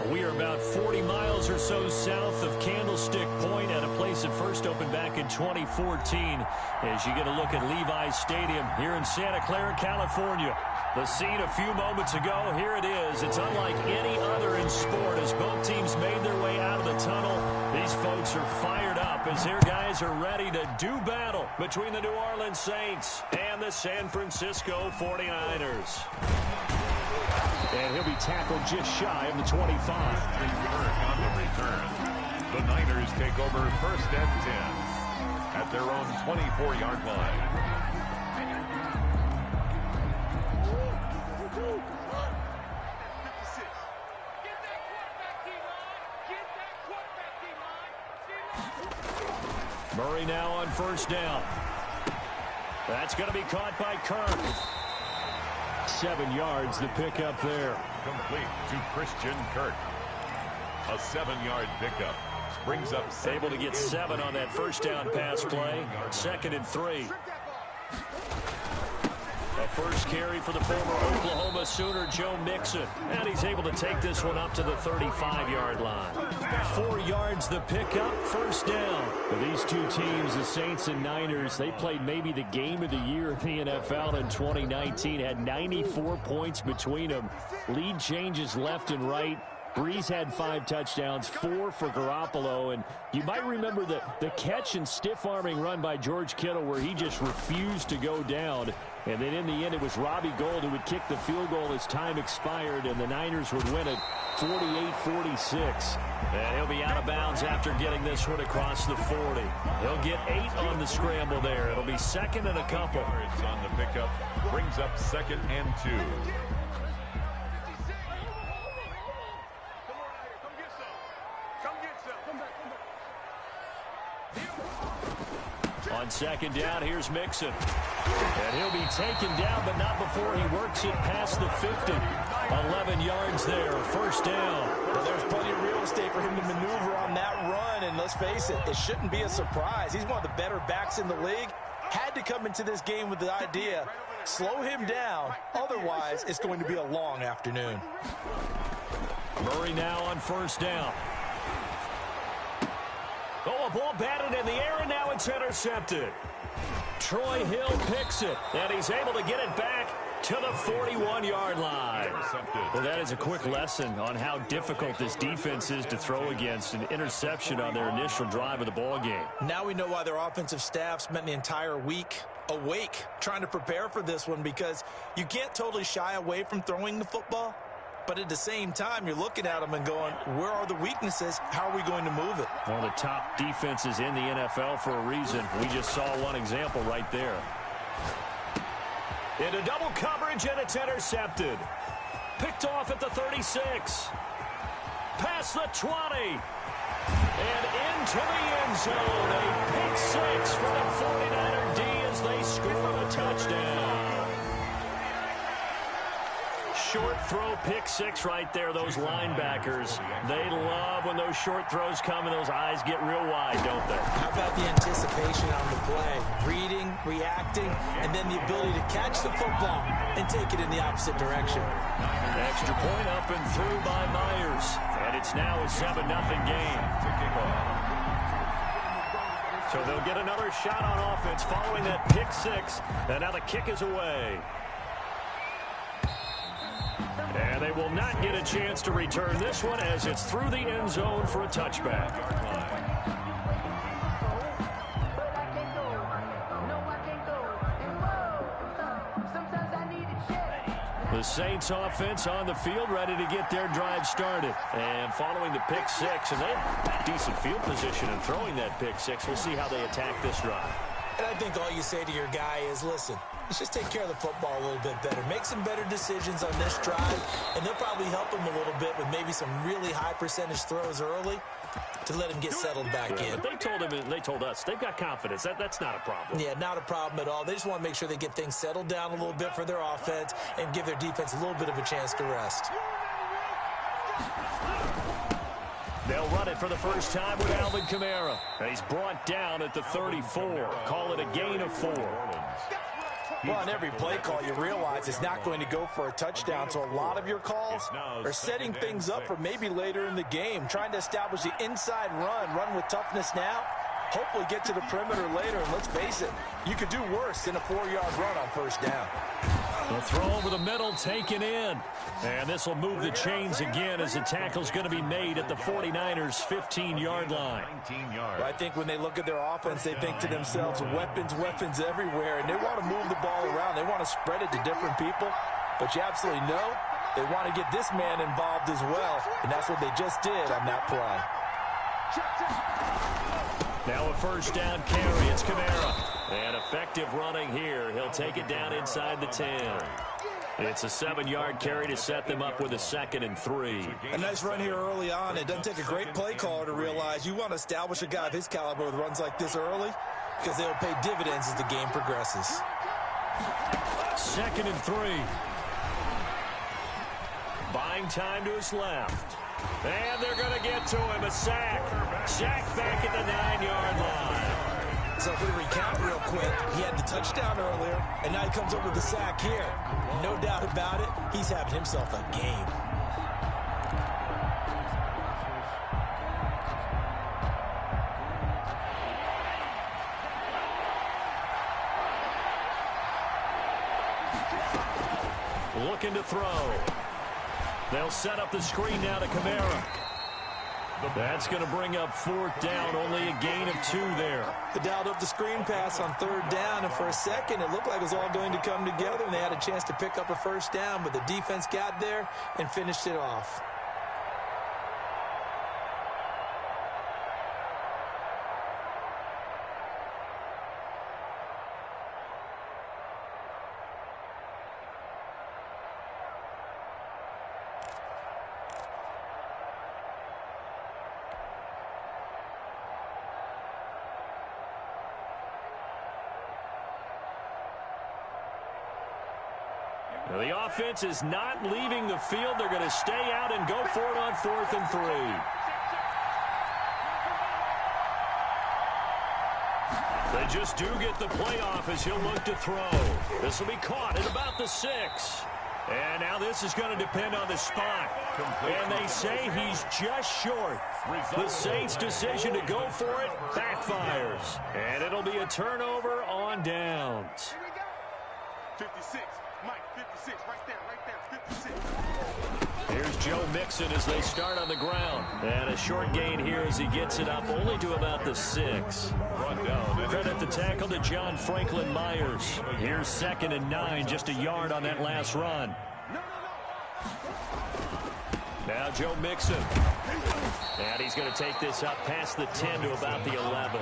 We are about 40 miles or so south of Candlestick Point at a place that first opened back in 2014 as you get a look at Levi's Stadium here in Santa Clara, California. The scene a few moments ago, here it is. It's unlike any other in sport as both teams made their way out of the tunnel. These folks are fired up as their guys are ready to do battle between the New Orleans Saints and the San Francisco 49ers. And he'll be tackled just shy of the 25. On the return, the Niners take over 1st and 10 at their own 24-yard line. Murray now on 1st down. That's going to be caught by Kirk. 7 yards, the pickup there. Complete to Christian Kirk. A 7-yard pickup. Brings up able to get 7 on that 1st down pass play. 2nd and 3. A first carry for the former Oklahoma Sooner, Joe Mixon. And he's able to take this one up to the 35-yard line. 4 yards the pickup, 1st down. For these two teams, the Saints and Niners, they played maybe the game of the year in the NFL in 2019. Had 94 points between them. Lead changes left and right. Breeze had 5 touchdowns, 4 for Garoppolo, and you might remember the catch and stiff-arming run by George Kittle where he just refused to go down. And then in the end, it was Robbie Gould who would kick the field goal as time expired, and the Niners would win it 48-46. And he'll be out of bounds after getting this one across the 40. He'll get 8 on the scramble there. It'll be 2nd and a couple. Yards on the pickup. Brings up 2nd and 2. On 2nd down, here's Mixon. And he'll be taken down, but not before he works it past the 50. 11 yards there, 1st down. Well, there's plenty of real estate for him to maneuver on that run, and let's face it, it shouldn't be a surprise. He's one of the better backs in the league. Had to come into this game with the idea, slow him down, otherwise it's going to be a long afternoon. Murray now on 1st down. Oh, a ball batted in the air, and now it's intercepted. Troy Hill picks it, and he's able to get it back to the 41-yard line. Well, that is a quick lesson on how difficult this defense is to throw against. An interception on their initial drive of the ball game. Now we know why their offensive staff spent the entire week awake trying to prepare for this one, because you can't totally shy away from throwing the football. But at the same time, you're looking at them and going, where are the weaknesses? How are we going to move it? One of the top defenses in the NFL for a reason. We just saw one example right there. Into double coverage, and it's intercepted. Picked off at the 36. Past the 20. And into the end zone. A pick 6 for the 49er D as they score a touchdown. Short throw, pick 6 right there. Those linebackers, they love when those short throws come and those eyes get real wide, don't they? How about the anticipation on the play? Reading, reacting, and then the ability to catch the football and take it in the opposite direction. Extra point up and through by Myers. And it's now a 7-0 game. So they'll get another shot on offense following that pick 6. And now the kick is away. And they will not get a chance to return this one as it's through the end zone for a touchback. The Saints offense on the field ready to get their drive started. And following the pick 6, and they have decent field position in throwing that pick 6. We'll see how they attack this drive. And I think all you say to your guy is, listen, let's just take care of the football a little bit better. Make some better decisions on this drive, and they'll probably help him a little bit with maybe some really high percentage throws early to let him get settled back in. But they told us they've got confidence. That's not a problem. Yeah, not a problem at all. They just want to make sure they get things settled down a little bit for their offense and give their defense a little bit of a chance to rest. They'll run it for the first time with Alvin Kamara. And he's brought down at the 34. Call it a gain of 4. Well, on every play call, you realize it's not going to go for a touchdown, so a lot of your calls are setting things up for maybe later in the game, trying to establish the inside run with toughness now, hopefully get to the perimeter later, and let's face it, you could do worse than a 4-yard run on first down. The throw over the middle taken in. And this will move the chains again as the tackle's going to be made at the 49ers' 15-yard line. Well, I think when they look at their offense, they think to themselves, weapons everywhere, and they want to move the ball around. They want to spread it to different people, but you absolutely know they want to get this man involved as well, and that's what they just did on that play. Now a first down carry. It's Kamara. And effective running here. He'll take it down inside the 10. It's a 7-yard carry to set them up with a 2nd and 3. A nice run here early on. It doesn't take a great play caller to realize you want to establish a guy of his caliber with runs like this early because they'll pay dividends as the game progresses. 2nd and 3. Buying time to his left. And they're going to get to him. A sack. Sack back at the 9-yard line. So if we recount real quick, he had the touchdown earlier, and now he comes up with the sack here. No doubt about it, he's having himself a game. Looking to throw. They'll set up the screen now to Kamara. That's going to bring up 4th down, only a gain of 2 there. They dialed up the screen pass on 3rd down, and for a second it looked like it was all going to come together, and they had a chance to pick up a first down, but the defense got there and finished it off. The offense is not leaving the field. They're going to stay out and go for it on 4th and 3. They just do get the playoff as he'll look to throw. This will be caught at about the 6. And now this is going to depend on the spot. And they say he's just short. The Saints' decision to go for it backfires. And it'll be a turnover on downs. 56. Mike, 56, right there, 56. Here's Joe Mixon as they start on the ground. And a short gain here as he gets it up only to about the 6. Credit the tackle to John Franklin Myers. Here's 2nd and 9, just a yard on that last run. Now Joe Mixon. And he's going to take this up past the 10 to about the 11.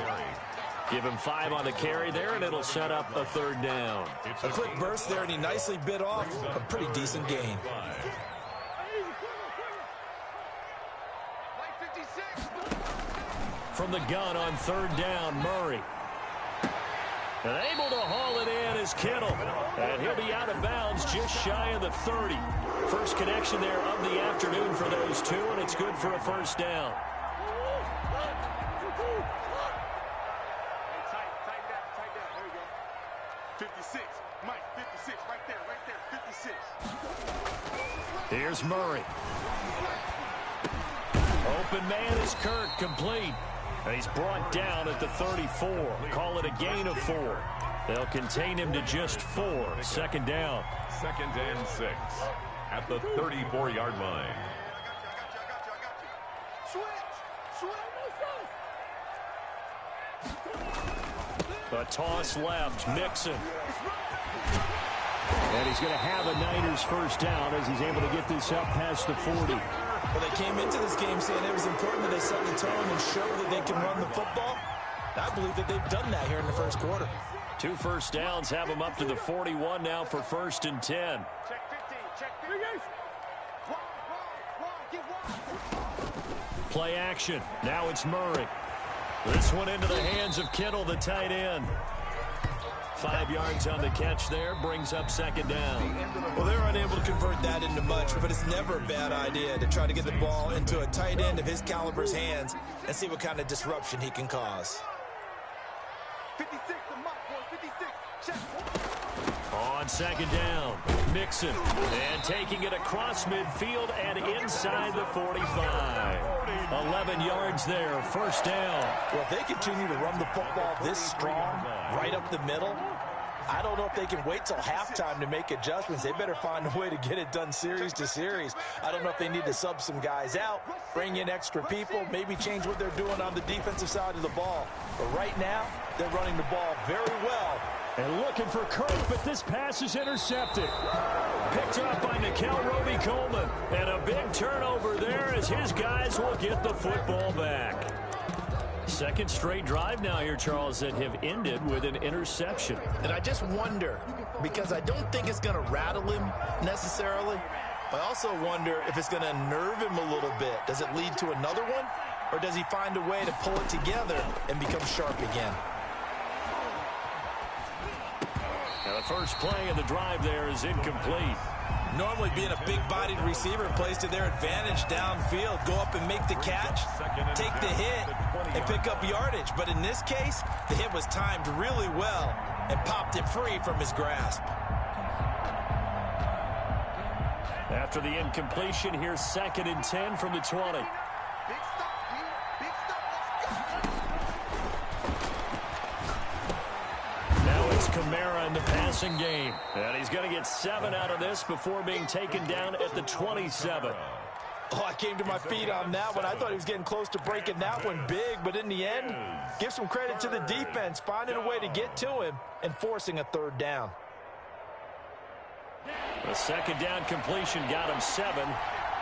Give him 5 on the carry there, and it'll set up a 3rd down. A quick burst there, and he nicely bit off a pretty decent gain. From the gun on 3rd down, Murray. And able to haul it in is Kittle. And he'll be out of bounds just shy of the 30. First connection there of the afternoon for those two, and it's good for a first down. Here's Murray. Open man is Kirk, complete. And he's brought down at the 34. Call it a gain of 4. They'll contain him to just 4. 2nd down. 2nd and 6 at the 34-yard line. A toss left, Mixon. And he's going to have a Niners first down as he's able to get this up past the 40. Well, they came into this game saying it was important that they set the tone and show that they can run the football. I believe that they've done that here in the first quarter. 2 first downs have them up to the 41 now for 1st and 10. Check 15, check 15. Play action. Now it's Murray. This one into the hands of Kittle, the tight end. 5 yards on the catch there, brings up 2nd down. Well, they're unable to convert that into much, but it's never a bad idea to try to get the ball into a tight end of his caliber's hands and see what kind of disruption he can cause. 56, the mark, boy, 56. Check. On second down, Mixon. And taking it across midfield and inside the 45. 11 yards there, first down. Well, if they continue to run the football this strong, right up the middle, I don't know if they can wait till halftime to make adjustments. They better find a way to get it done series to series. I don't know if they need to sub some guys out, bring in extra people, maybe change what they're doing on the defensive side of the ball. But right now, they're running the ball very well. And looking for Kirk, but this pass is intercepted. Picked up by Nikel Roby-Coleman. And a big turnover there as his guys will get the football back. Second straight drive now here, Charles, that have ended with an interception. And I just wonder, because I don't think it's going to rattle him necessarily, but I also wonder if it's going to nerve him a little bit. Does it lead to another one? Or does he find a way to pull it together and become sharp again? Now the first play of the drive there is incomplete. Normally being a big-bodied receiver plays to their advantage downfield. Go up and make the catch, take the hit, and pick up yardage. But in this case, the hit was timed really well and popped it free from his grasp. After the incompletion, here's 2nd and 10 from the 20. Big stop, B. Big stop. Let's go. Now it's Kamara in the passing game. And he's going to get 7 out of this before being taken down at the 27. Oh, I came to my feet on that one. I thought he was getting close to breaking that one big, but in the end, give some credit to the defense, finding a way to get to him and forcing a third down. The second down completion got him 7.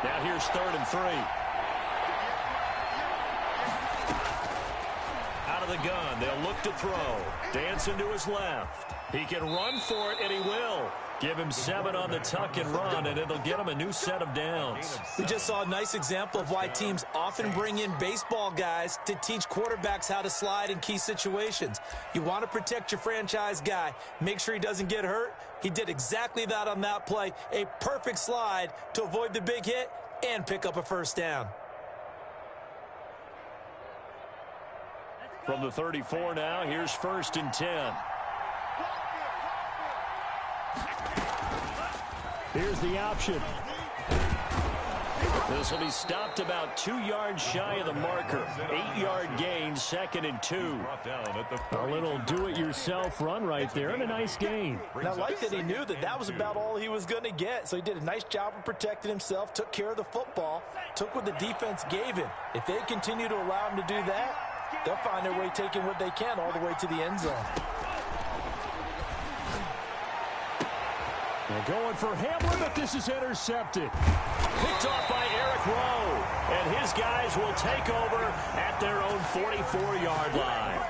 Now here's 3rd and 3. Out of the gun, they'll look to throw. Dancing to his left. He can run for it, and he will. Give him 7 on the tuck and run, and it'll get him a new set of downs. We just saw a nice example of why teams often bring in baseball guys to teach quarterbacks how to slide in key situations. You want to protect your franchise guy. Make sure he doesn't get hurt. He did exactly that on that play. A perfect slide to avoid the big hit and pick up a first down. From the 34 now, here's 1st and 10. Here's the option. This will be stopped about 2 yards shy of the marker. 8-yard gain, 2nd and 2. A little do-it-yourself run right there and a nice gain. And I like that he knew that that was about all he was going to get. So he did a nice job of protecting himself, took care of the football, took what the defense gave him. If they continue to allow him to do that, they'll find their way taking what they can all the way to the end zone. They're going for Hamlin, but this is intercepted. Picked off by Eric Rowe. And his guys will take over at their own 44-yard line.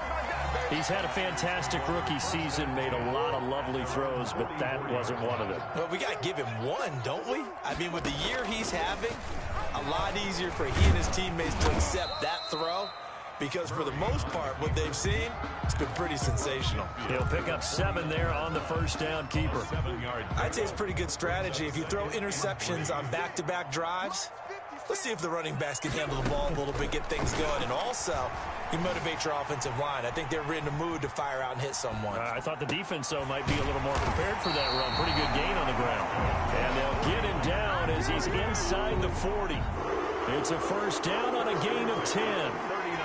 He's had a fantastic rookie season, made a lot of lovely throws, but that wasn't one of them. Well, we got to give him one, don't we? I mean, with the year he's having, a lot easier for he and his teammates to accept that throw. Because for the most part, what they've seen, it's been pretty sensational. He'll pick up 7 there on the first down keeper. I'd say it's pretty good strategy. If you throw interceptions on back-to-back drives, let's see if the running backs can handle the ball a little bit, get things going. And also, you motivate your offensive line. I think they're in the mood to fire out and hit someone. I thought the defense, though, might be a little more prepared for that run. Pretty good gain on the ground. And they'll get him down as he's inside the 40. It's a first down on a gain of 10.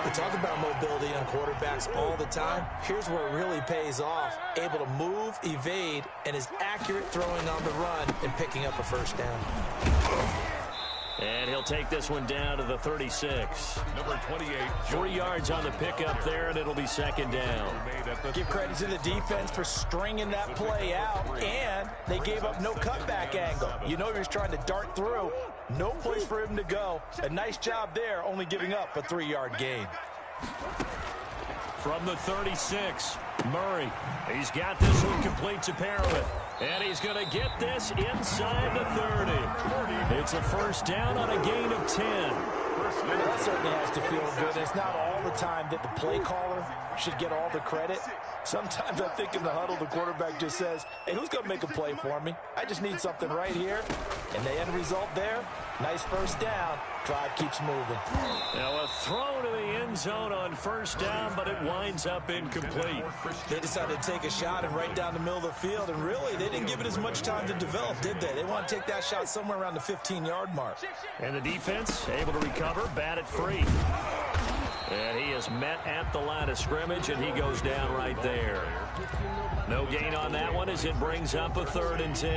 We talk about mobility on quarterbacks all the time. Here's where it really pays off. Able to move, evade, and is accurate throwing on the run and picking up a first down. And he'll take this one down to the 36. Number 28. 3 yards on the pickup there, and it'll be second down. Give credit to the defense for stringing that play out, and they gave up no cutback angle. You know he was trying to dart through. No place for him to go. A nice job there, only giving up a 3-yard gain. From the 36, Murray. He's got this one complete to Parrott. And he's going to get this inside the 30. It's a first down on a gain of 10. Well, that certainly has to feel good. It's not all the time that the play caller should get all the credit. Sometimes I think in the huddle, the quarterback just says, hey, who's going to make a play for me? I just need something right here. And the end result there, nice first down. Drive keeps moving. Now a throw to the end end zone on first down, but it winds up incomplete. They decided to take a shot and right down the middle of the field, and really, they didn't give it as much time to develop, did they? They want to take that shot somewhere around the 15-yard mark. And the defense able to recover, bat it free. And he is met at the line of scrimmage, and he goes down right there. No gain on that one as it brings up a 3rd and 10.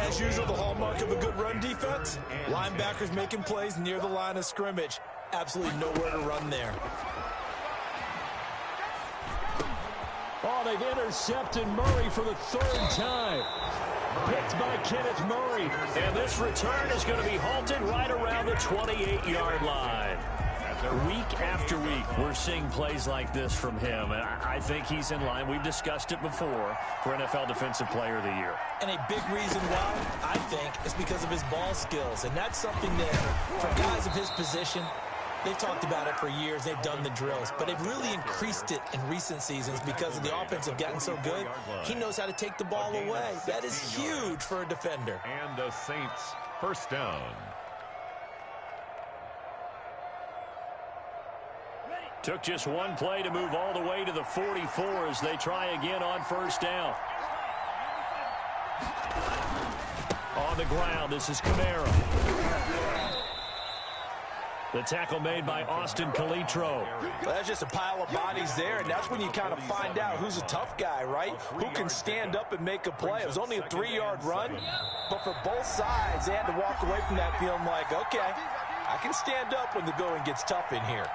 As usual, the hallmark of a good run defense, linebackers making plays near the line of scrimmage. Absolutely nowhere to run there. Oh, they've intercepted Murray for the 3rd time. Picked by Kenneth Murray. And this return is going to be halted right around the 28-yard line. Week after week, we're seeing plays like this from him, and I think he's in line. We've discussed it before for NFL Defensive Player of the Year. And a big reason why, I think, is because of his ball skills. And that's something that, for guys of his position, they've talked about it for years. They've done the drills. But they've really increased it in recent seasons because of the offense have gotten so good. He knows how to take the ball away. That is huge for a defender. And the Saints first down. Took just one play to move all the way to the 44 as they try again on first down. On the ground, this is Kamara. The tackle made by Austin Calitro. Well, that's just a pile of bodies there, and that's when you kind of find out who's a tough guy, right? Who can stand up and make a play. It was only a 3-yard run, but for both sides, they had to walk away from that feeling like, okay, I can stand up when the going gets tough in here.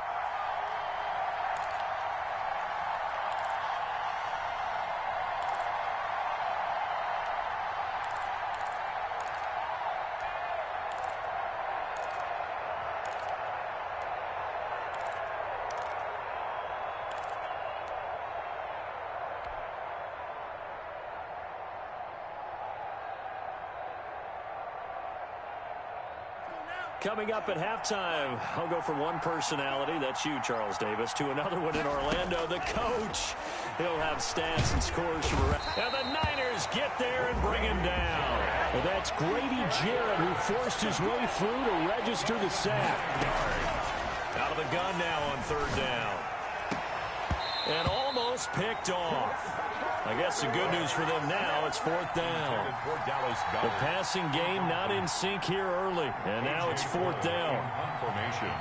Coming up at halftime, I'll go from one personality, that's you, Charles Davis, to another one in Orlando, the coach. He'll have stats and scores from around. And the Niners get there and bring him down. Well, that's Grady Jarrett who forced his way through to register the sack. Out of the gun now on 3rd down. And almost picked off. I guess the good news for them now, it's 4th down. The passing game not in sync here early, and now it's 4th down.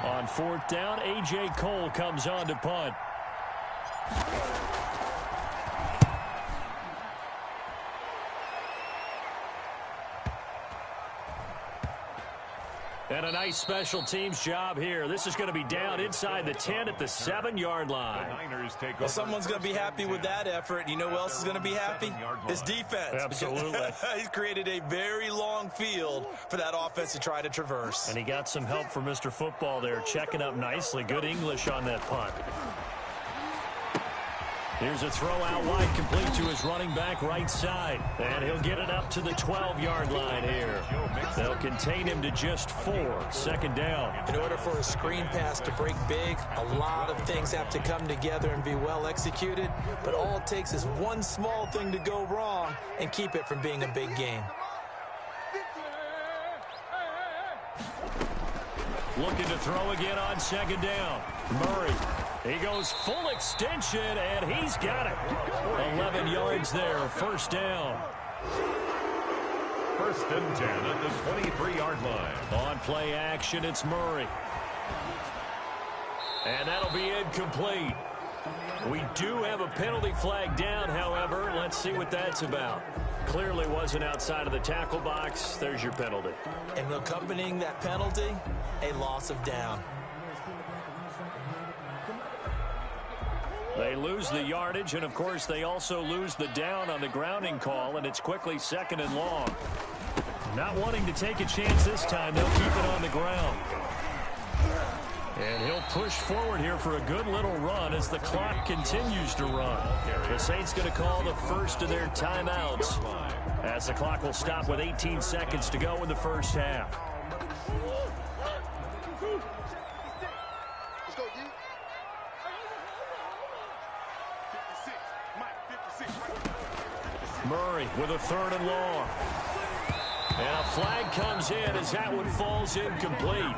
On 4th down, A.J. Cole comes on to punt. And a nice special teams job here. This is going to be down inside the 10 at the 7-yard line. Well, someone's going to be happy with that effort. You know who else is going to be happy? His defense. Absolutely. He's created a very long field for that offense to try to traverse. And he got some help from Mr. Football there, checking up nicely. Good English on that punt. Here's a throw out wide, complete to his running back right side. And he'll get it up to the 12-yard line here. They'll contain him to just 4. 2nd down. In order for a screen pass to break big, a lot of things have to come together and be well executed. But all it takes is one small thing to go wrong and keep it from being a big game. Looking to throw again on 2nd down. Murray. He goes full extension, and he's got it. 11 yards there, 1st down. 1st and 10 at the 23-yard line. On play action, it's Murray. And that'll be incomplete. We do have a penalty flag down, however. Let's see what that's about. Clearly wasn't outside of the tackle box. There's your penalty. And accompanying that penalty, a loss of down. They lose the yardage, and, of course, they also lose the down on the grounding call, and it's quickly 2nd and long. Not wanting to take a chance this time, they'll keep it on the ground. And he'll push forward here for a good little run as the clock continues to run. The Saints going to call the first of their timeouts as the clock will stop with 18 seconds to go in the first half. Murray with a 3rd and long. And a flag comes in as that one falls incomplete.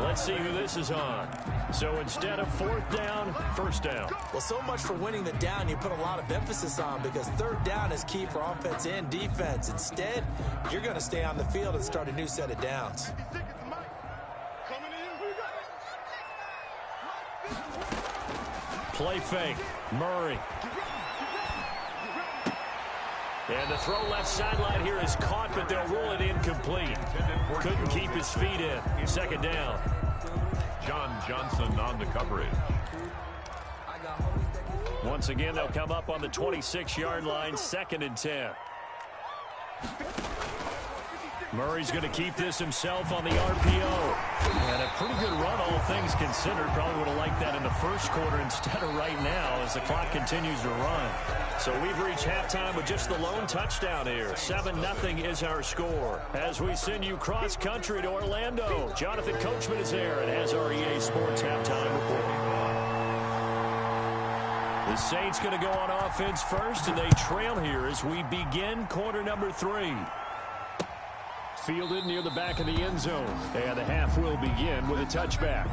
Let's see who this is on. So instead of fourth down, first down. Well, so much for winning the down you put a lot of emphasis on, because third down is key for offense and defense. Instead, you're going to stay on the field and start a new set of downs. Play fake. Murray. And the throw left sideline here is caught, but they'll rule it incomplete. Couldn't keep his feet in. Second down. John Johnson on the coverage. Once again, they'll come up on the 26-yard line, 2nd and 10. Murray's going to keep this himself on the RPO. And a pretty good run, all things considered. Probably would have liked that in the first quarter instead of right now as the clock continues to run. So we've reached halftime with just the lone touchdown here. 7-0 is our score. As we send you cross-country to Orlando, Jonathan Coachman is there and has our EA Sports halftime report. The Saints going to go on offense first, and they trail here as we begin quarter number 3. Fielded near the back of the end zone. And the half will begin with a touchback.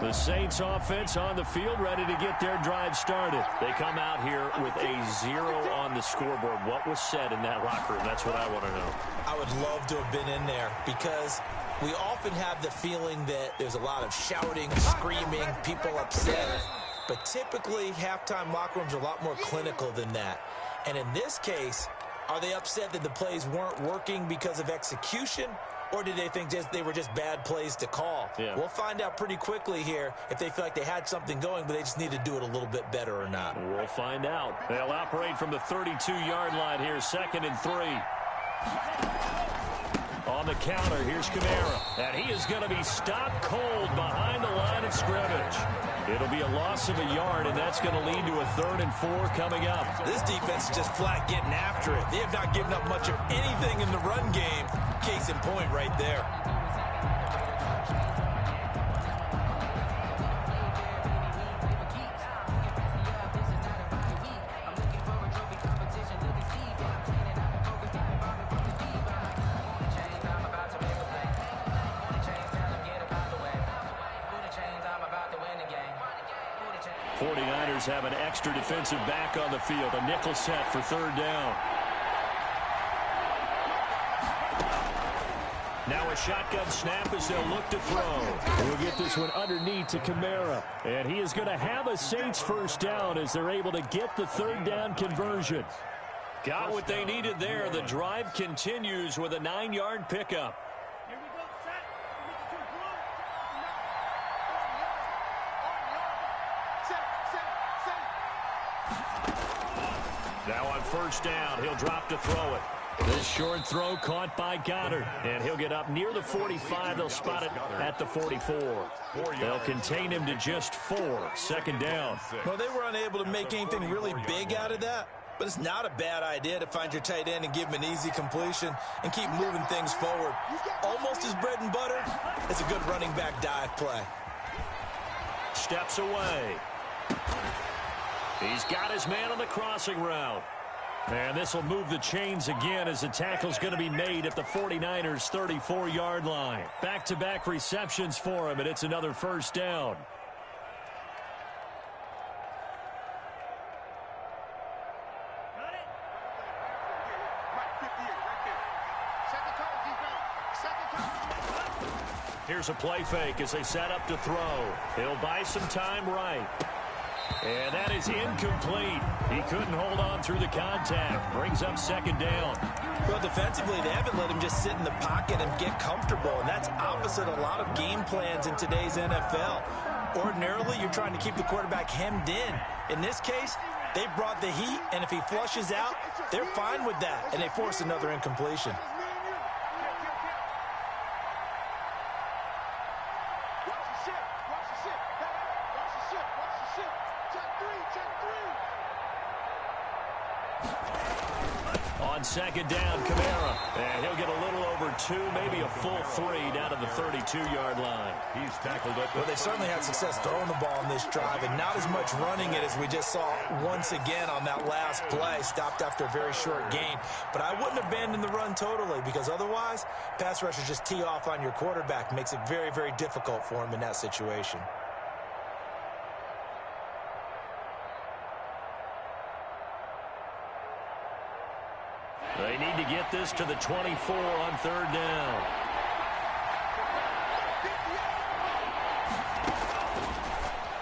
The Saints offense on the field, ready to get their drive started. They come out here with a 0 on the scoreboard. What was said in that locker room? That's what I want to know. I would love to have been in there, because we often have the feeling that there's a lot of shouting, screaming, people upset. But typically, halftime locker rooms are a lot more clinical than that. And in this case, are they upset that the plays weren't working because of execution? Or did they think they were just bad plays to call? Yeah. We'll find out pretty quickly here if they feel like they had something going, but they just need to do it a little bit better or not. We'll find out. They'll operate from the 32-yard line here, 2nd and 3. On the counter, here's Kamara. And he is going to be stopped cold behind the line of scrimmage. It'll be a loss of a yard, and that's going to lead to a 3rd and 4 coming up. This defense is just flat getting after it. They have not given up much of anything in the run game. Case in point right there. 49ers have an extra defensive back on the field. A nickel set for 3rd down. Now a shotgun snap as they'll look to throw. We'll get this one underneath to Kamara. And he is going to have a Saints 1st down as they're able to get the 3rd down conversion. Got what they needed there. The drive continues with a 9-yard pickup. Now on 1st down, he'll drop to throw it. This short throw caught by Goddard, and he'll get up near the 45. They'll spot it at the 44. They'll contain him to just 4. 2nd down. Well, they were unable to make anything really big out of that, but it's not a bad idea to find your tight end and give him an easy completion and keep moving things forward. Almost his bread and butter. It's a good running back dive play. Steps away. He's got his man on the crossing route. And this will move the chains again as the tackle's going to be made at the 49ers' 34-yard line. Back-to-back receptions for him, and it's another 1st down. Here's a play fake as they set up to throw. He'll buy some time right. And that is incomplete. He couldn't hold on through the contact. Brings up 2nd down. Well, defensively, they haven't let him just sit in the pocket and get comfortable, and that's opposite a lot of game plans in today's NFL. Ordinarily, you're trying to keep the quarterback hemmed in. In this case, they brought the heat, and if he flushes out, they're fine with that, and they force another incompletion. second down, Kamara. And he'll get a little over 2, maybe a full 3 down to the 32-yard line. He's tackled it. Well, they certainly had success throwing the ball on this drive, and not as much running it as we just saw once again on that last play. Stopped after a very short gain. But I wouldn't abandon the run totally, because otherwise, pass rushers just tee off on your quarterback. Makes it very, very difficult for him in that situation. They need to get this to the 24 on third down.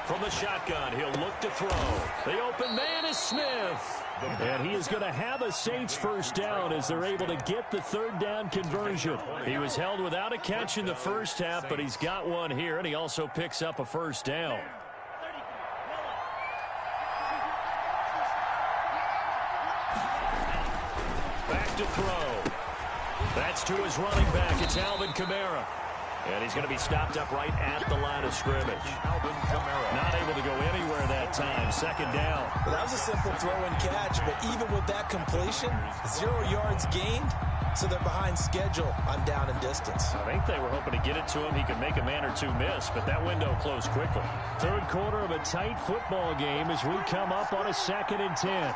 From the shotgun, he'll look to throw. The open man is Smith. And he is going to have a Saints first down as they're able to get the third down conversion. He was held without a catch in the first half, but he's got one here, and he also picks up a first down. Back to throw. That's to his running back. It's Alvin Kamara. And he's going to be stopped up right at the line of scrimmage. Alvin Kamara. Not able to go anywhere that time. Second down. Well, that was a simple throw and catch, but even with that completion, 0 yards gained, so they're behind schedule on down and distance. I think they were hoping to get it to him. He could make a man or two miss, but that window closed quickly. Third quarter of a tight football game as we come up on a 2nd and 10.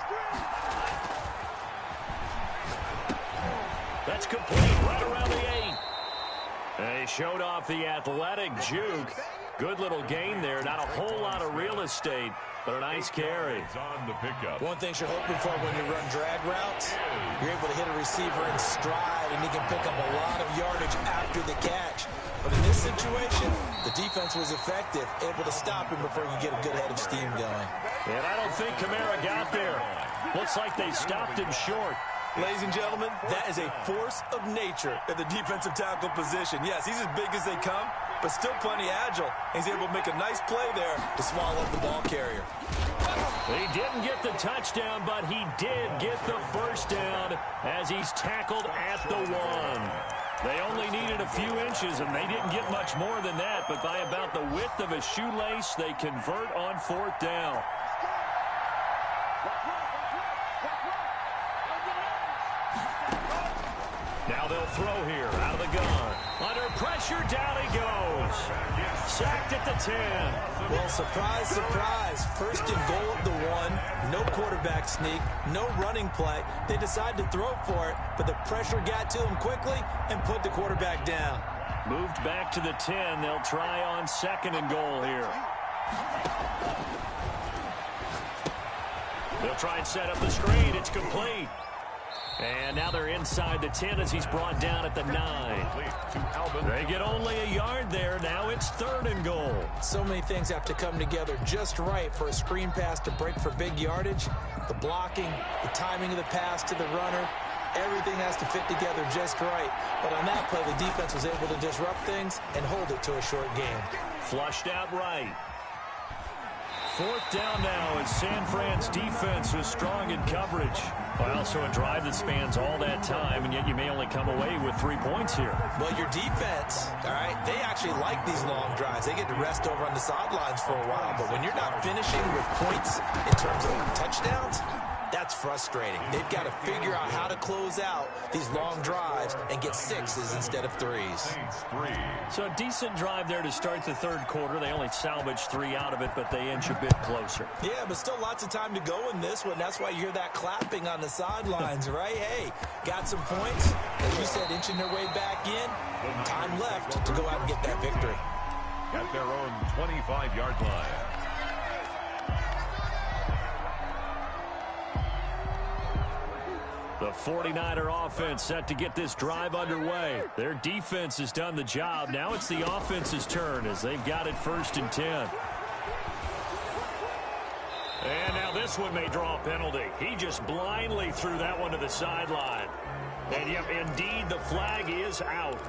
That's complete right around the 8. They showed off the athletic juke. Good little gain there. Not a whole lot of real estate, but a nice carry. On the pickup. One thing you're hoping for when you run drag routes, you're able to hit a receiver in stride, and he can pick up a lot of yardage after the catch. But in this situation, the defense was effective, able to stop him before you get a good head of steam going. And I don't think Kamara got there. Looks like they stopped him short. Ladies and gentlemen, that is a force of nature at the defensive tackle position. Yes, he's as big as they come, but still plenty agile. He's able to make a nice play there to swallow up the ball carrier. He didn't get the touchdown, but he did get the first down as he's tackled at the 1. They only needed a few inches, and they didn't get much more than that, but by about the width of a shoelace, they convert on 4th down. Now they'll throw here out of the gun. Under pressure, down he goes. Sacked at the 10. Well, surprise, surprise. First and goal at the 1. No quarterback sneak, no running play. They decide to throw for it, but the pressure got to him quickly and put the quarterback down. Moved back to the 10. They'll try on 2nd and goal here. They'll try and set up the screen. It's complete. And now they're inside the 10 as he's brought down at the 9. They get only a yard there. Now it's 3rd and goal. So many things have to come together just right for a screen pass to break for big yardage. The blocking, the timing of the pass to the runner, everything has to fit together just right. But on that play, the defense was able to disrupt things and hold it to a short game. Flushed out right. 4th down now as San Fran's defense was strong in coverage. Well, also a drive that spans all that time, and yet you may only come away with 3 points here. Well, your defense, all right, they actually like these long drives. They get to rest over on the sidelines for a while. But when you're not finishing with points in terms of touchdowns, that's frustrating. They've got to figure out how to close out these long drives and get 6s instead of 3s. So a decent drive there to start the third quarter. They only salvaged 3 out of it, but they inch a bit closer. Yeah, but still lots of time to go in this one. That's why you hear that clapping on the sidelines, right? Hey, got some points. As you said, inching their way back in. Time left to go out and get that victory. At their own 25-yard line. The 49er offense set to get this drive underway. Their defense has done the job. Now it's the offense's turn as they've got it 1st and 10. And now this one may draw a penalty. He just blindly threw that one to the sideline. And yep, indeed, the flag is out.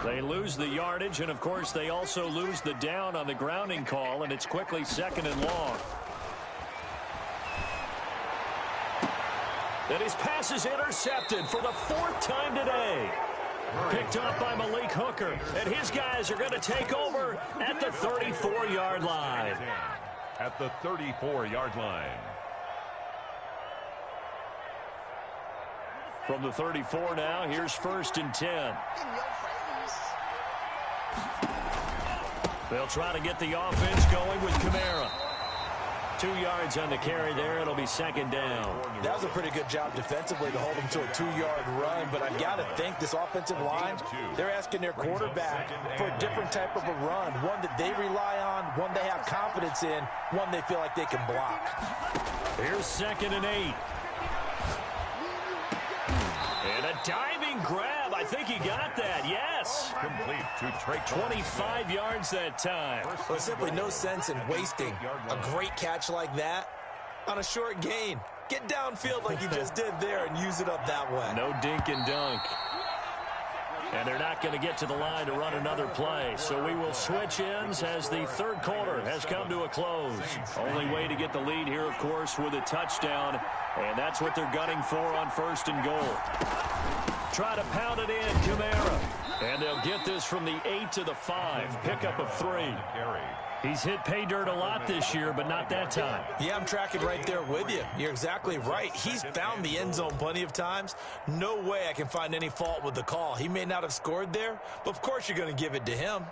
They lose the yardage, and of course they also lose the down on the grounding call, and it's quickly 2nd and long. And his pass is intercepted for the 4th time today. Picked up by Malik Hooker. And his guys are going to take over at the 34-yard line. At the 34-yard line. From the 34 now, here's 1st and 10. In your face. They'll try to get the offense going with Kamara. 2 yards on the carry there. It'll be 2nd down. That was a pretty good job defensively to hold them to a 2-yard run, but I've got to think this offensive line, they're asking their quarterback for a different type of a run, one that they rely on, one they have confidence in, one they feel like they can block. Here's 2nd and 8. And a diving grab. I think he got that. Yes. Complete to Trey. 25 yards that time. Well, simply no sense in wasting a great catch like that on a short gain. Get downfield like you just did there and use it up that way. No dink and dunk. And they're not going to get to the line to run another play. So we will switch ends as the 3rd quarter has come to a close. Only way to get the lead here, of course, with a touchdown. And that's what they're gunning for on 1st and goal. Try to pound it in, Kamara. And they'll get this from the 8 to the 5. Pickup of 3. He's hit pay dirt a lot this year, but not that time. Yeah, I'm tracking right there with you. You're exactly right. He's found the end zone plenty of times. No way I can find any fault with the call. He may not have scored there, but of course you're going to give it to him.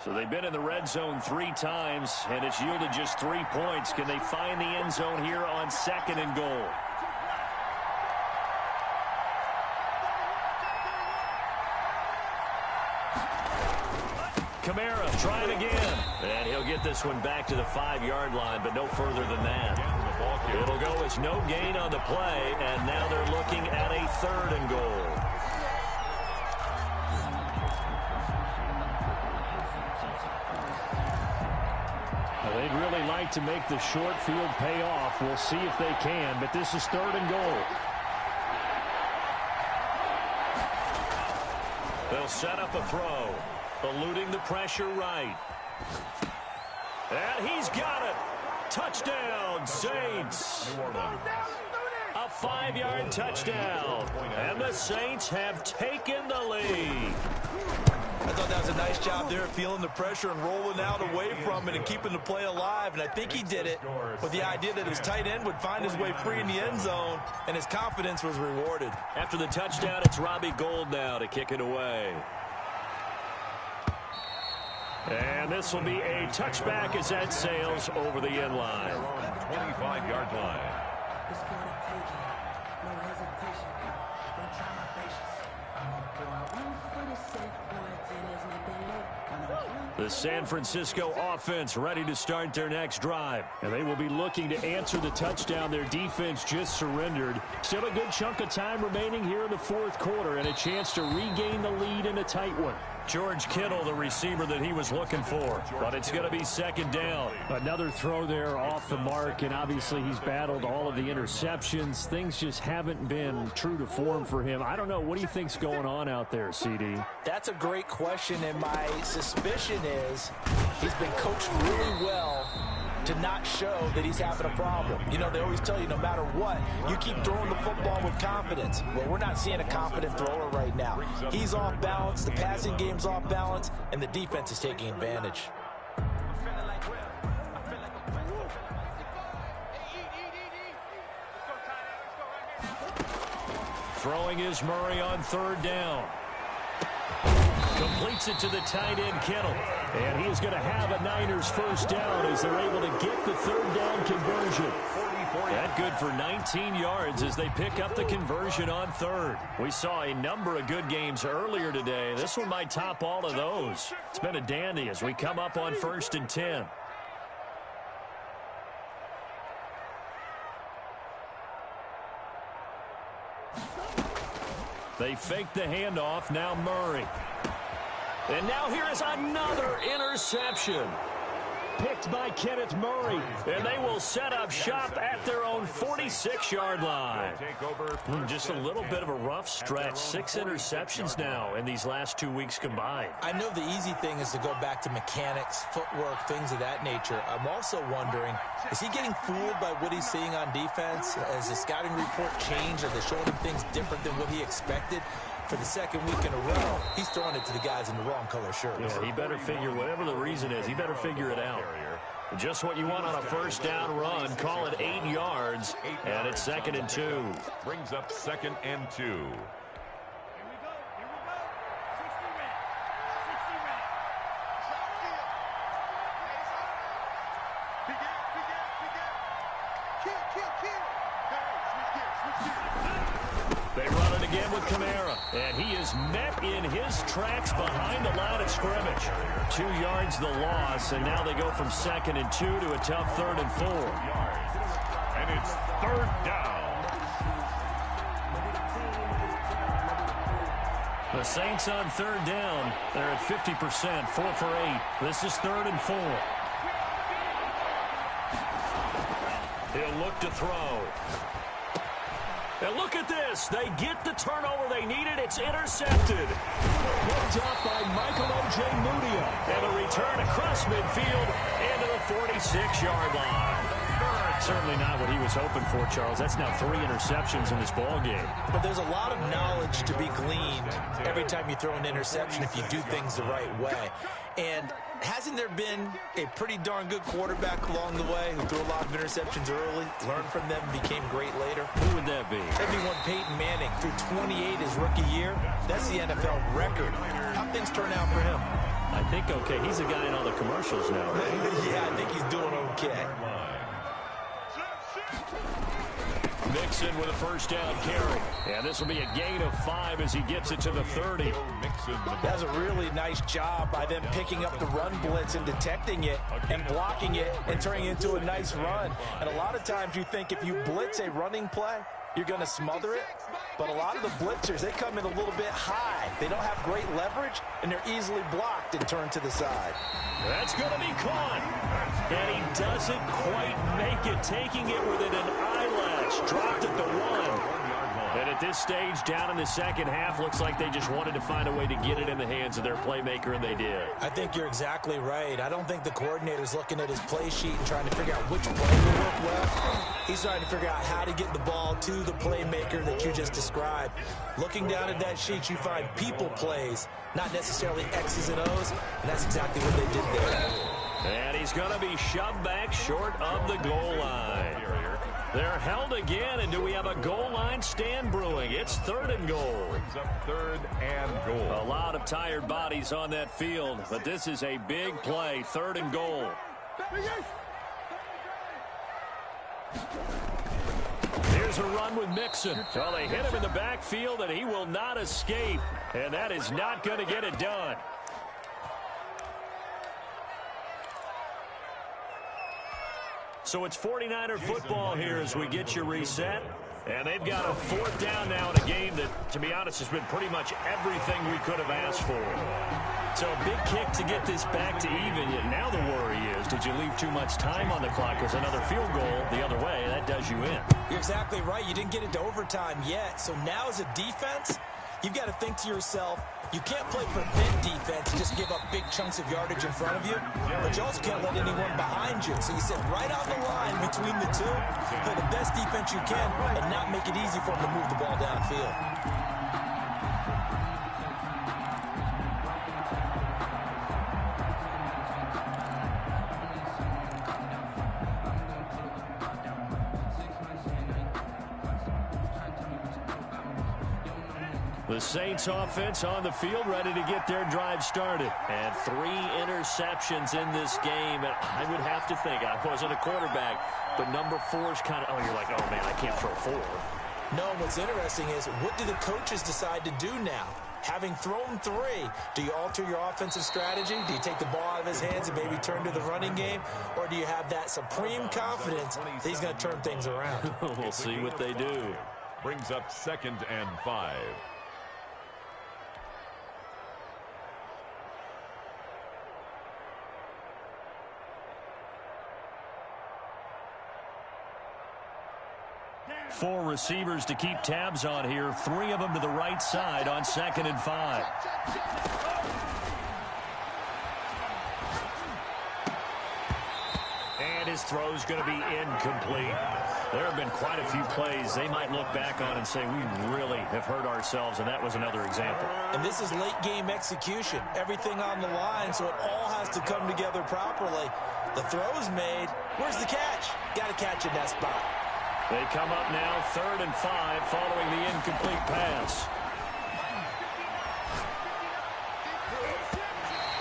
So they've been in the red zone 3 times, and it's yielded just 3 points. Can they find the end zone here on 2nd and goal? Kamara trying again. And he'll get this one back to the 5-yard line, but no further than that. It'll go as no gain on the play, and now they're looking at a 3rd and goal. Well, they'd really like to make the short field pay off. We'll see if they can, but this is 3rd and goal. They'll set up a throw. Eluding the pressure right. And he's got it. Touchdown, Saints. A 5-yard touchdown. And the Saints have taken the lead. I thought that was a nice job there, feeling the pressure and rolling out away from it and keeping the play alive. And I think he did it with the idea that his tight end would find his way free in the end zone, and his confidence was rewarded. After the touchdown, it's Robbie Gould now to kick it away. And this will be a touchback as that sails over the end line. 25-yard line. The San Francisco offense ready to start their next drive. And they will be looking to answer the touchdown their defense just surrendered. Still a good chunk of time remaining here in the 4th quarter and a chance to regain the lead in a tight one. George Kittle, the receiver that he was looking for. But it's going to be 2nd down. Another throw there off the mark, and obviously he's battled all of the interceptions. Things just haven't been true to form for him. I don't know. What do you think's going on out there, CD? That's a great question, and my suspicion is he's been coached really well to not show that he's having a problem. You know, they always tell you no matter what, you keep throwing the football with confidence. Well, we're not seeing a confident thrower right now. He's off balance, the passing game's off balance, and the defense is taking advantage. Throwing is Murray on 3rd down. Completes it to the tight end, Kittle. And he is going to have a Niners 1st down as they're able to get the 3rd down conversion. That good for 19 yards as they pick up the conversion on 3rd. We saw a number of good games earlier today. This one might top all of those. It's been a dandy as we come up on 1st and 10. They fake the handoff. Now Murray. And now here is another interception. Picked by Kenneth Murray. And they will set up shop at their own 46-yard line. Just a little bit of a rough stretch. 6 interceptions now in these last 2 weeks combined. I know the easy thing is to go back to mechanics, footwork, things of that nature. I'm also wondering, is he getting fooled by what he's seeing on defense? Has the scouting report changed? Are they showing him things different than what he expected? For the 2nd week in a row, he's throwing it to the guys in the wrong color shirts. Yeah, he better figure, whatever the reason is, he better figure it out. Just what you want on a first down run. Call it 8 yards, and it's 2nd and 2. Brings up 2nd and 2. They run it again with Kamara, and he is met in his tracks behind the line of scrimmage. 2 yards the loss, and now they go from 2nd and 2 to a tough 3rd and 4. And it's 3rd down. The Saints on 3rd down. They're at 50%, 4 for 8. This is 3rd and 4. He'll look to throw. And look at this. They get the turnover they needed. It's intercepted. Picked up by Michael Ojemudia. And a return across midfield into the 46-yard line. Certainly not what he was hoping for, Charles. That's now 3 interceptions in this ball game. But there's a lot of knowledge to be gleaned every time you throw an interception if you do things the right way. And hasn't there been a pretty darn good quarterback along the way who threw a lot of interceptions early, learned from them, became great later? Who would that be? That'd be one Peyton Manning. Threw 28 his rookie year. That's the NFL record. How things turn out for him? I think okay. He's a guy in all the commercials now, right? Yeah, I think he's doing okay. Mixon with a first down carry. And this will be a gain of 5 as he gets it to the 30. That's a really nice job by them picking up the run blitz and detecting it and blocking it and turning it into a nice run. And a lot of times you think if you blitz a running play, you're going to smother it. But a lot of the blitzers, they come in a little bit high. They don't have great leverage, and they're easily blocked and turned to the side. That's going to be caught. And he doesn't quite make it, taking it within an eyelash. Dropped at the 1. And at this stage, down in the second half, looks like they just wanted to find a way to get it in the hands of their playmaker, and they did. I think you're exactly right. I don't think the coordinator's looking at his play sheet and trying to figure out which play will work well. He's trying to figure out how to get the ball to the playmaker that you just described. Looking down at that sheet, you find people plays, not necessarily X's and O's, and that's exactly what they did there. And he's going to be shoved back short of the goal line. They're held again, and do we have a goal line stand brewing? It's 3rd and goal. Brings up 3rd and goal. A lot of tired bodies on that field, but this is a big play, 3rd and goal. Here's a run with Mixon. Well, they hit him in the backfield, and he will not escape, and that is not going to get it done. So it's 49er football here as we get you reset. And they've got a 4th down now in a game that, to be honest, has been pretty much everything we could have asked for. So a big kick to get this back to even. Yet now the worry is, did you leave too much time on the clock? Because another field goal the other way, that does you in. You're exactly right. You didn't get into overtime yet. So now as a defense, you've got to think to yourself, you can't play prevent defense and just give up big chunks of yardage in front of you, but you also can't let anyone behind you. So you sit right on the line between the two, play the best defense you can, and not make it easy for them to move the ball downfield. The Saints offense on the field, ready to get their drive started. And 3 interceptions in this game. And I would have to think, I wasn't a quarterback, but number 4 is kind of, oh, you're like, oh, man, I can't throw 4. No, what's interesting is, what do the coaches decide to do now? Having thrown 3, do you alter your offensive strategy? Do you take the ball out of his hands and maybe turn to the running game? Or do you have that supreme confidence that he's going to turn things around? We'll see what they do. Brings up 2nd and 5. Four receivers to keep tabs on here. 3 of them to the right side on 2nd and 5. And his throw's going to be incomplete. There have been quite a few plays they might look back on and say, we really have hurt ourselves, and that was another example. And this is late-game execution. Everything on the line, so it all has to come together properly. The throw's made. Where's the catch? Got to catch in that spot. They come up now 3rd and 5 following the incomplete pass.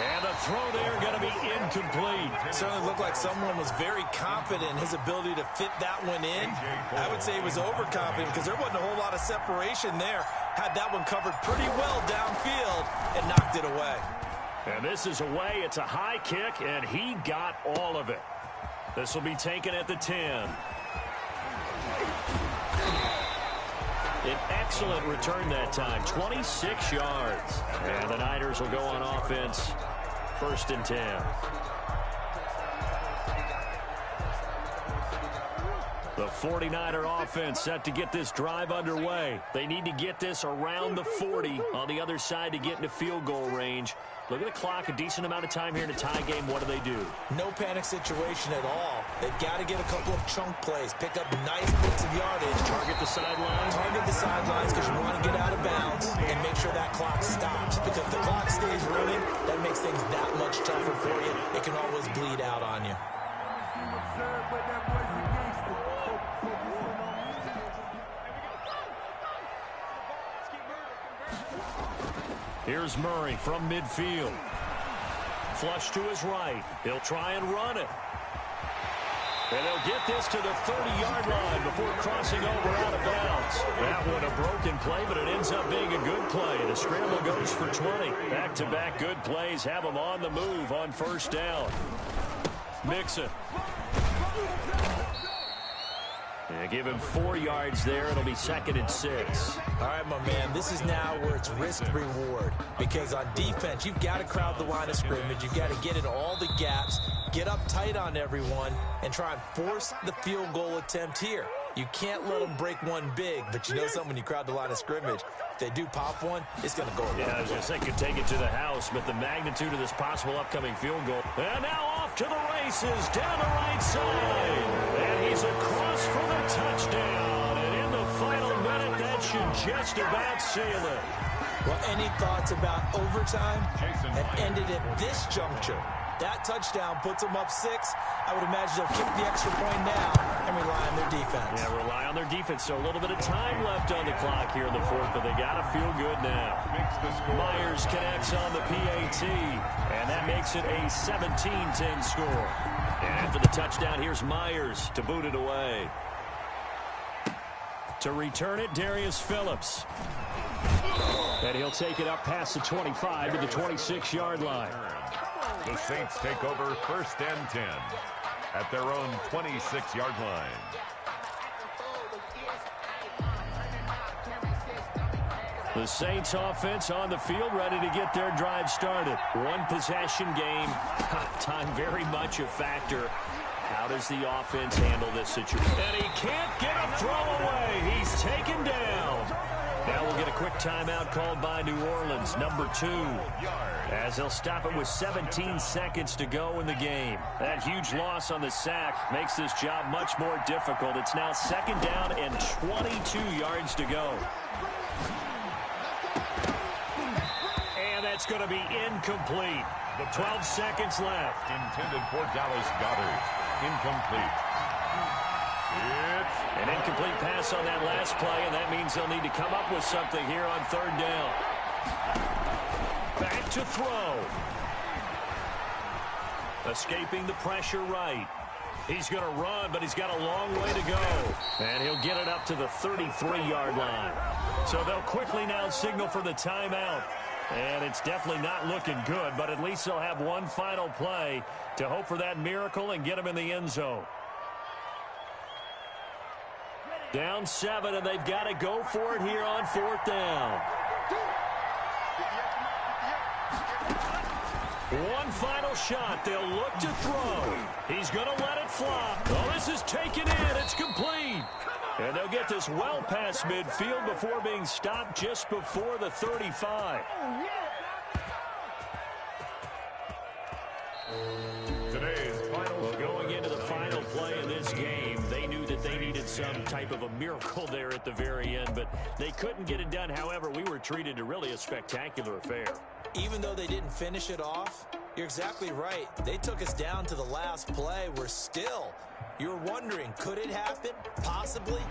And the throw there going to be incomplete. Certainly looked like someone was very confident in his ability to fit that one in. I would say he was overconfident because there wasn't a whole lot of separation there. Had that one covered pretty well downfield and knocked it away. And this is away. It's a high kick, and he got all of it. This will be taken at the 10. An excellent return that time, 26 yards. And the Niners will go on offense, 1st and 10. The 49er offense set to get this drive underway. They need to get this around the 40 on the other side to get into field goal range. Look at the clock, a decent amount of time here in a tie game. What do? No panic situation at all. They've got to get a couple of chunk plays, pick up nice bits of yardage. Target the sidelines. Target the sidelines because you want to get out of bounds and make sure that clock stops. Because if the clock stays running, that makes things that much tougher for you. It can always bleed out on you. Here's Murray from midfield. Flush to his right. He'll try and run it. And they'll get this to the 30-yard line before crossing over out of bounds. That one a broken play, but it ends up being a good play. The scramble goes for 20. Back-to-back good plays have them on the move on 1st down. Mixon. Yeah, give him 4 yards there. It'll be 2nd and 6. All right, my man, this is now where it's risk-reward. Because on defense, you've got to crowd the line of scrimmage. You've got to get in all the gaps, get up tight on everyone, and try and force the field goal attempt here. You can't let them break one big, but you know something, when you crowd the line of scrimmage, if they do pop one, it's going to go. Yeah, I was going to say, could take it to the house, but the magnitude of this possible upcoming field goal. And now off to the races, down the right side. And he's across for the touchdown. And in the final minute, that should just about seal it. Well, any thoughts about overtime have ended at this juncture? That touchdown puts them up 6. I would imagine they'll kick the extra point now and rely on their defense. Yeah, rely on their defense. So a little bit of time left on the clock here in the 4th, but they got to feel good now. Myers connects on the PAT, and that makes it a 17-10 score. And after the touchdown, here's Myers to boot it away. To return it, Darius Phillips. And he'll take it up past the 25 to the 26-yard line. The Saints take over 1st and 10 at their own 26-yard line. The Saints offense on the field, ready to get their drive started. One possession game. Time very much a factor. How does the offense handle this situation? And he can't get a throw away. He's taken down. Now we'll get a quick timeout called by New Orleans, number 2. As they'll stop it with 17 seconds to go in the game. That huge loss on the sack makes this job much more difficult. It's now 2nd down and 22 yards to go. And that's going to be incomplete. 12 seconds left. Intended for Dallas Goedert. Incomplete. It's an incomplete pass on that last play, and that means they'll need to come up with something here on 3rd down. Back to throw. Escaping the pressure right. He's going to run, but he's got a long way to go. And he'll get it up to the 33-yard line. So they'll quickly now signal for the timeout. And it's definitely not looking good, but at least they'll have one final play to hope for that miracle and get him in the end zone. Down 7, and they've got to go for it here on 4th down. One final shot. They'll look to throw. He's going to let it fly. Oh, this is taken in. It's complete. And they'll get this well past midfield before being stopped just before the 35. today's final. Well, going into the final some type of a miracle there at the very end, but they couldn't get it done. However, we were treated to really a spectacular affair. Even though they didn't finish it off, you're exactly right. They took us down to the last play. You're wondering, could it happen? Possibly.